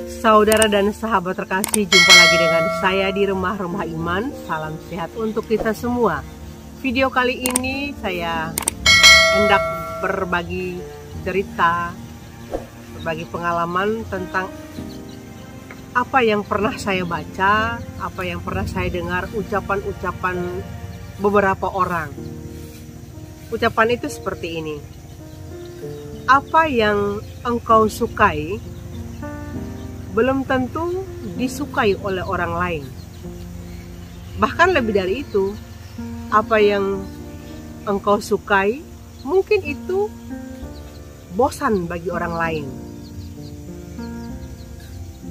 Saudara dan sahabat terkasih, jumpa lagi dengan saya di Remah Iman. Salam sehat untuk kita semua. Video kali ini saya hendak berbagi cerita, berbagi pengalaman tentang apa yang pernah saya baca, apa yang pernah saya dengar, ucapan-ucapan beberapa orang. Ucapan itu seperti ini: apa yang engkau sukai belum tentu disukai oleh orang lain. Bahkan lebih dari itu, apa yang engkau sukai mungkin itu bosan bagi orang lain.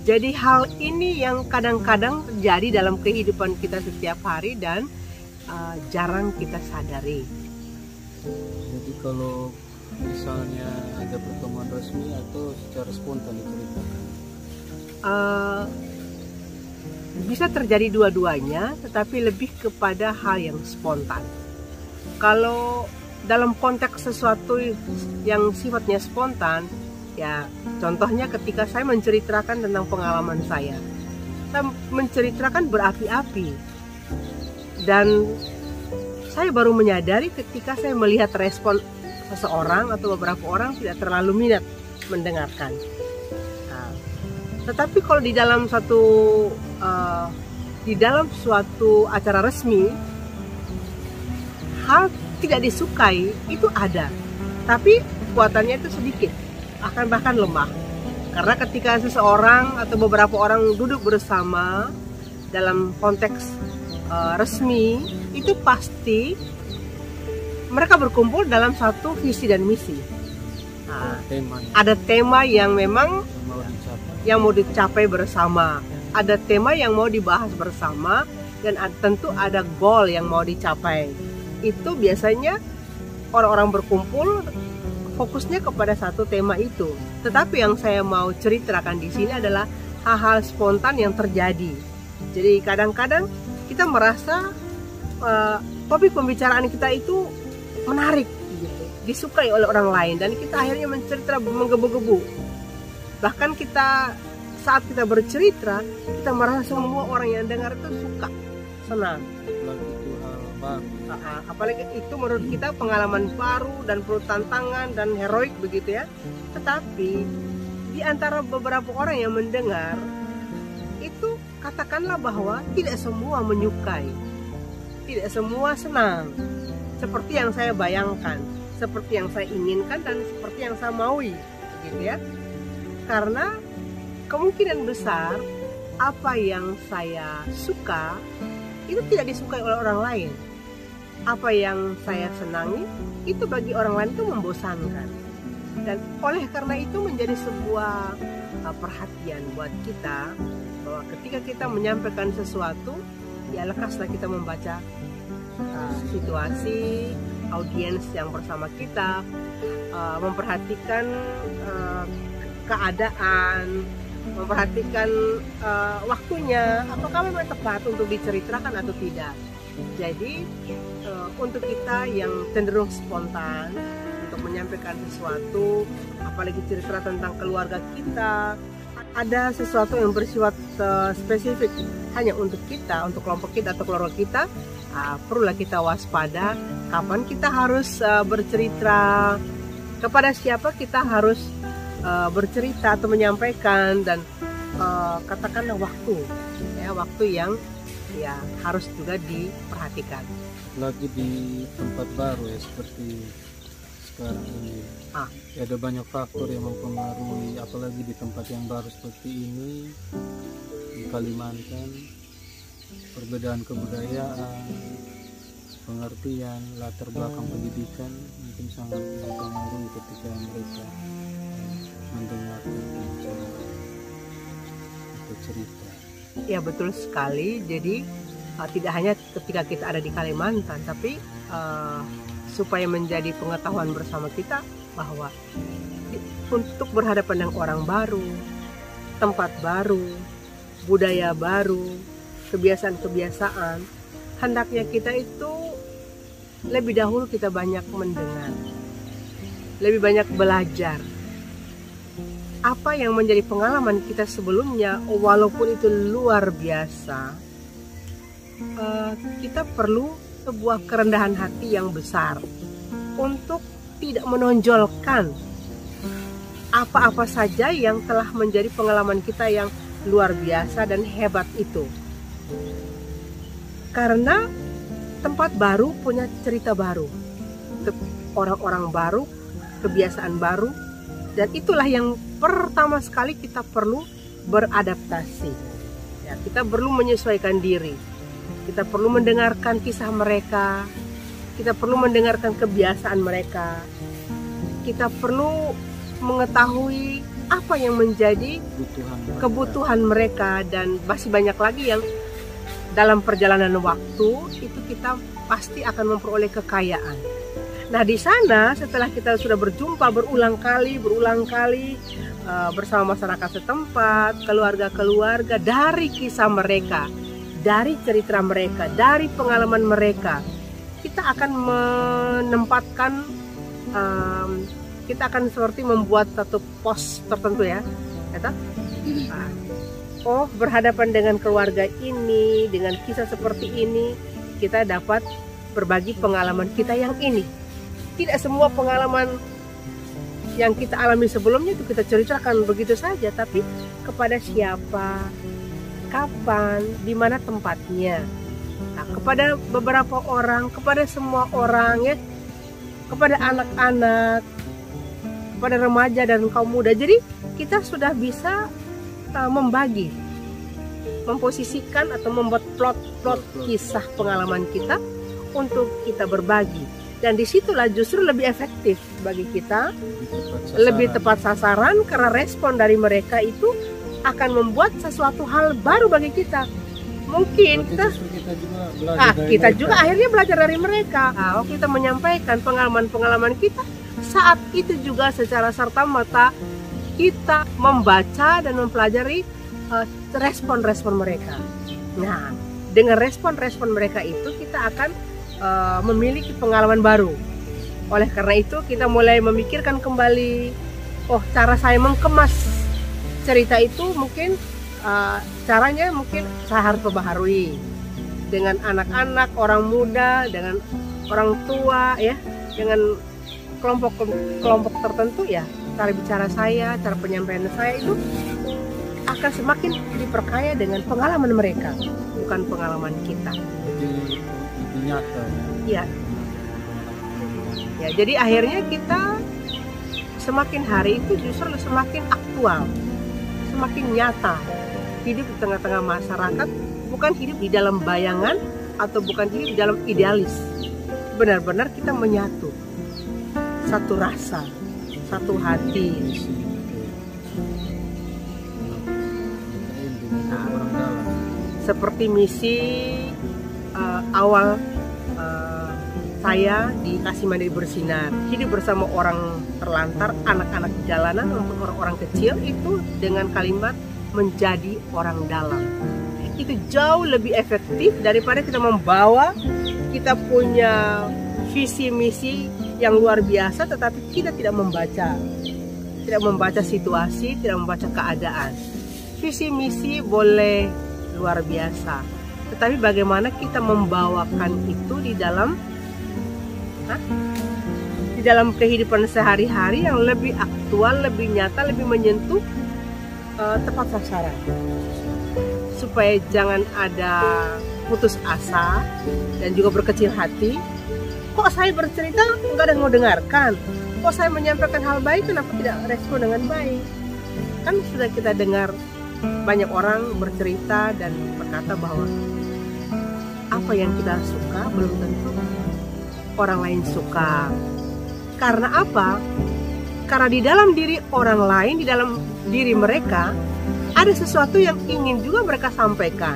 Jadi hal ini yang kadang-kadang terjadi dalam kehidupan kita setiap hari dan jarang kita sadari. Jadi kalau misalnya ada pertemuan resmi atau secara spontan diceritakan? Bisa terjadi dua-duanya, tetapi lebih kepada hal yang spontan. Kalau dalam konteks sesuatu yang sifatnya spontan, ya contohnya ketika saya menceritakan tentang pengalaman saya menceritakan berapi-api, dan saya baru menyadari ketika saya melihat respon seseorang atau beberapa orang tidak terlalu minat mendengarkan. Tetapi kalau di dalam suatu acara resmi, hal tidak disukai itu ada, tapi kekuatannya itu sedikit, akan bahkan lemah. Karena ketika seseorang atau beberapa orang duduk bersama dalam konteks resmi, itu pasti mereka berkumpul dalam satu visi dan misi. Ada tema yang memang yang mau dicapai bersama, ada tema yang mau dibahas bersama, dan tentu ada goal yang mau dicapai. Itu biasanya orang-orang berkumpul fokusnya kepada satu tema itu. Tetapi yang saya mau ceritakan di sini adalah hal-hal spontan yang terjadi. Jadi kadang-kadang kita merasa topik pembicaraan kita itu menarik, gitu, disukai oleh orang lain, dan kita akhirnya mencerita menggebu-gebu. Bahkan saat kita bercerita, kita merasa semua orang yang dengar itu suka, senang. Apalagi itu menurut kita pengalaman baru dan perlu tantangan dan heroik begitu ya. Tetapi di antara beberapa orang yang mendengar itu, katakanlah bahwa tidak semua menyukai, tidak semua senang seperti yang saya bayangkan, seperti yang saya inginkan, dan seperti yang saya maui, begitu ya. Karena kemungkinan besar apa yang saya suka itu tidak disukai oleh orang lain. Apa yang saya senangi itu bagi orang lain itu membosankan. Dan oleh karena itu menjadi sebuah perhatian buat kita, bahwa ketika kita menyampaikan sesuatu, ya lekaslah kita membaca situasi, audiens yang bersama kita, memperhatikan keadaan, memperhatikan waktunya, apakah memang tepat untuk diceritakan atau tidak. Jadi untuk kita yang cenderung spontan untuk menyampaikan sesuatu, apalagi cerita tentang keluarga kita, ada sesuatu yang bersifat spesifik hanya untuk kita, untuk kelompok kita atau keluarga kita, perlulah kita waspada kapan kita harus bercerita, kepada siapa kita harus bercerita atau menyampaikan, dan katakanlah waktu yang ya harus juga diperhatikan. Lagi di tempat baru ya, seperti sekarang ini, ada banyak faktor yang mempengaruhi, apalagi di tempat yang baru seperti ini di Kalimantan. Perbedaan kebudayaan, pengertian, latar belakang pendidikan mungkin sangat mempengaruhi ketika mereka mendengarkan atau cerita. Ya betul sekali. Jadi tidak hanya ketika kita ada di Kalimantan, tapi supaya menjadi pengetahuan bersama kita bahwa untuk berhadapan dengan orang baru, tempat baru, budaya baru, kebiasaan-kebiasaan, hendaknya kita itu lebih dahulu kita banyak mendengar, lebih banyak belajar. apa yang menjadi pengalaman kita sebelumnya, walaupun itu luar biasa, kita perlu sebuah kerendahan hati yang besar untuk tidak menonjolkan apa-apa saja yang telah menjadi pengalaman kita yang luar biasa dan hebat itu. Karena tempat baru punya cerita baru, orang-orang baru, kebiasaan baru, dan itulah yang pertama sekali kita perlu beradaptasi. Ya, kita perlu menyesuaikan diri. Kita perlu mendengarkan kisah mereka. Kita perlu mendengarkan kebiasaan mereka. Kita perlu mengetahui apa yang menjadi kebutuhan mereka, dan masih banyak lagi yang dalam perjalanan waktu itu kita pasti akan memperoleh kekayaan. Nah, di sana setelah kita sudah berjumpa berulang kali bersama masyarakat setempat, keluarga-keluarga, dari kisah mereka, dari cerita mereka, dari pengalaman mereka, kita akan menempatkan, kita akan seperti membuat satu pos tertentu ya, oh, berhadapan dengan keluarga ini, dengan kisah seperti ini, kita dapat berbagi pengalaman kita yang ini. Tidak semua pengalaman yang kita alami sebelumnya itu kita ceritakan begitu saja, tapi kepada siapa, kapan, di mana tempatnya. Nah, kepada beberapa orang, kepada semua orang ya, kepada anak-anak, kepada remaja dan kaum muda. Jadi kita sudah bisa membagi, memposisikan atau membuat plot kisah pengalaman kita untuk kita berbagi. Dan disitulah justru lebih efektif bagi kita, lebih tepat sasaran, karena respon dari mereka itu akan membuat sesuatu hal baru bagi kita. Mungkin kita juga akhirnya belajar dari mereka. Nah, kita menyampaikan pengalaman-pengalaman kita, saat itu juga secara serta-merta kita membaca dan mempelajari respon-respon mereka. Nah, dengan respon-respon mereka itu kita akan memiliki pengalaman baru. Oleh karena itu kita mulai memikirkan kembali, oh, cara saya mengemas cerita itu mungkin caranya mungkin saya harus perbaharui dengan anak-anak, orang muda, dengan orang tua ya, dengan kelompok tertentu ya. Cara bicara saya, cara penyampaian saya itu akan semakin diperkaya dengan pengalaman mereka, bukan pengalaman kita. Nyata ya. Ya, jadi akhirnya kita semakin hari itu justru semakin aktual, semakin nyata hidup di tengah-tengah masyarakat, bukan hidup di dalam bayangan atau bukan hidup di dalam idealis. Benar-benar kita menyatu, satu rasa, satu hati. Nah, seperti misi awal saya di Kasih Mandiri Bersinar, hidup bersama orang terlantar, anak-anak jalanan, untuk orang-orang kecil, itu dengan kalimat menjadi orang dalam. Itu jauh lebih efektif daripada kita membawa, kita punya visi misi yang luar biasa tetapi kita tidak membaca situasi, tidak membaca keadaan. Visi misi boleh luar biasa, tetapi bagaimana kita membawakan itu di dalam kehidupan sehari-hari yang lebih aktual, lebih nyata, lebih menyentuh, tepat sasaran, supaya jangan ada putus asa dan juga berkecil hati. Kok saya bercerita nggak ada yang mau dengarkan? Kok saya menyampaikan hal baik, kenapa tidak respon dengan baik? Kan sudah kita dengar banyak orang bercerita dan berkata bahwa apa yang kita suka belum tentu orang lain suka. Karena apa? Karena di dalam diri orang lain, di dalam diri mereka ada sesuatu yang ingin juga mereka sampaikan,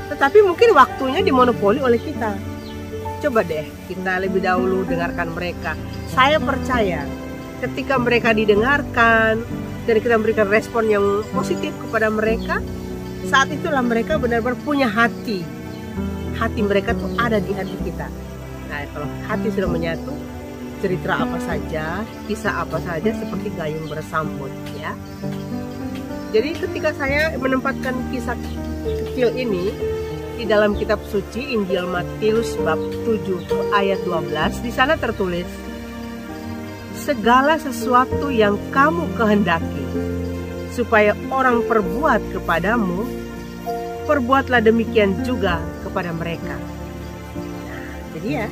tetapi mungkin waktunya dimonopoli oleh kita. Coba deh kita lebih dahulu dengarkan mereka. Saya percaya ketika mereka didengarkan dan kita memberikan respon yang positif kepada mereka, saat itulah mereka benar-benar punya hati. Hati mereka tuh ada di hati kita. Nah, kalau hati sudah menyatu, cerita apa saja, kisah apa saja seperti gayung bersambut ya. Jadi ketika saya menempatkan kisah kecil ini di dalam kitab suci Injil Matius bab 7 ayat 12, di sana tertulis, segala sesuatu yang kamu kehendaki supaya orang perbuat kepadamu, perbuatlah demikian juga kepada mereka. Jadi ya,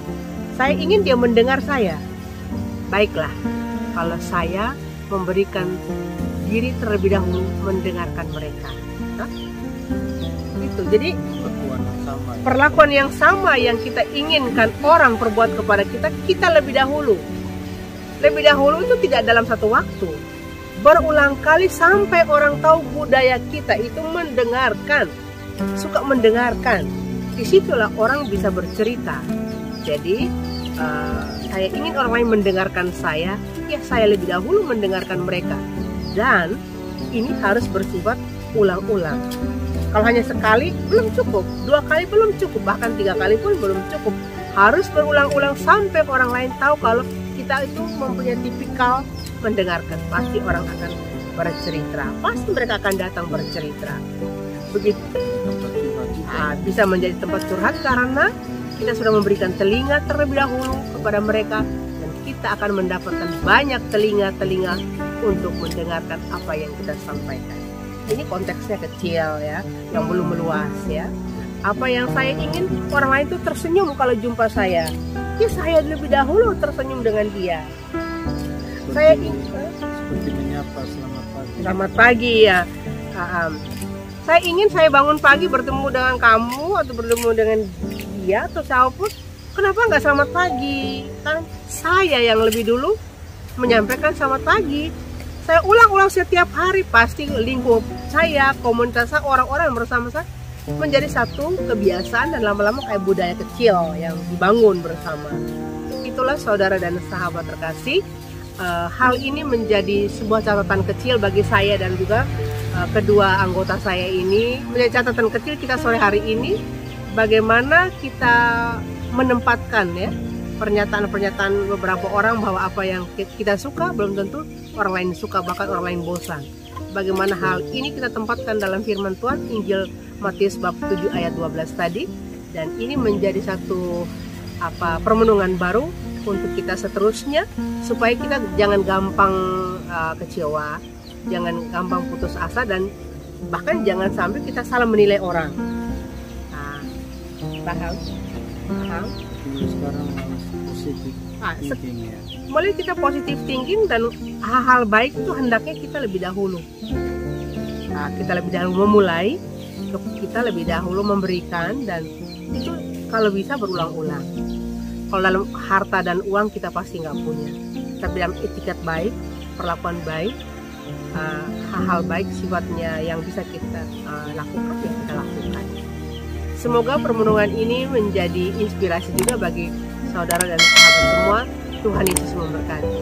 saya ingin dia mendengar saya. Baiklah, kalau saya memberikan diri terlebih dahulu mendengarkan mereka. Hah? Itu. Jadi perlakuan yang sama yang kita inginkan orang perbuat kepada kita, kita lebih dahulu. Lebih dahulu itu tidak dalam satu waktu. Berulang kali sampai orang tahu budaya kita itu mendengarkan, suka mendengarkan. Disitulah orang bisa bercerita. Jadi saya ingin orang lain mendengarkan saya, ya saya lebih dahulu mendengarkan mereka. Dan ini harus bersifat ulang-ulang. Kalau hanya sekali belum cukup, 2 kali belum cukup, bahkan 3 kali pun belum cukup. Harus berulang-ulang sampai orang lain tahu kalau kita itu mempunyai tipikal mendengarkan. Pasti orang akan bercerita, pasti mereka akan datang bercerita. Begitu. Bisa menjadi tempat curhat karena kita sudah memberikan telinga terlebih dahulu kepada mereka, dan kita akan mendapatkan banyak telinga-telinga untuk mendengarkan apa yang kita sampaikan. Ini konteksnya kecil ya, yang belum meluas ya. Apa yang saya ingin orang lain itu tersenyum kalau jumpa saya. Ya saya lebih dahulu tersenyum dengan dia. Saya ingin seperti menyapa selamat pagi. Selamat pagi ya. Saya ingin saya bangun pagi bertemu dengan kamu atau bertemu dengan dia atau siapapun. Kenapa nggak selamat pagi? Kan saya yang lebih dulu menyampaikan selamat pagi. Saya ulang-ulang setiap hari, pasti lingkup saya, komunitas saya, orang-orang yang bersama saya menjadi satu kebiasaan dan lama-lama kayak budaya kecil yang dibangun bersama. Itulah saudara dan sahabat terkasih, hal ini menjadi sebuah catatan kecil bagi saya dan juga kedua anggota saya ini, menjadi catatan kecil kita sore hari ini, bagaimana kita menempatkan ya pernyataan-pernyataan beberapa orang bahwa apa yang kita suka belum tentu orang lain suka, bahkan orang lain bosan. Bagaimana hal ini kita tempatkan dalam firman Tuhan Injil Matius bab 7 ayat 12 tadi, dan ini menjadi satu permenungan baru untuk kita seterusnya, supaya kita jangan gampang kecewa, jangan gampang putus asa, dan bahkan jangan sampai kita salah menilai orang. Paham? Sekarang positif thinking ya. Mulai kita positif thinking, dan hal-hal baik itu hendaknya kita lebih dahulu. Kita lebih dahulu memulai, kita lebih dahulu memberikan, dan itu kalau bisa berulang-ulang. Kalau dalam harta dan uang kita pasti nggak punya, tapi dalam etiket baik, perlakuan baik, hal-hal baik sifatnya yang bisa kita lakukan, ya kita lakukan. Semoga permenungan ini menjadi inspirasi juga bagi saudara dan sahabat semua. Tuhan Yesus memberkati.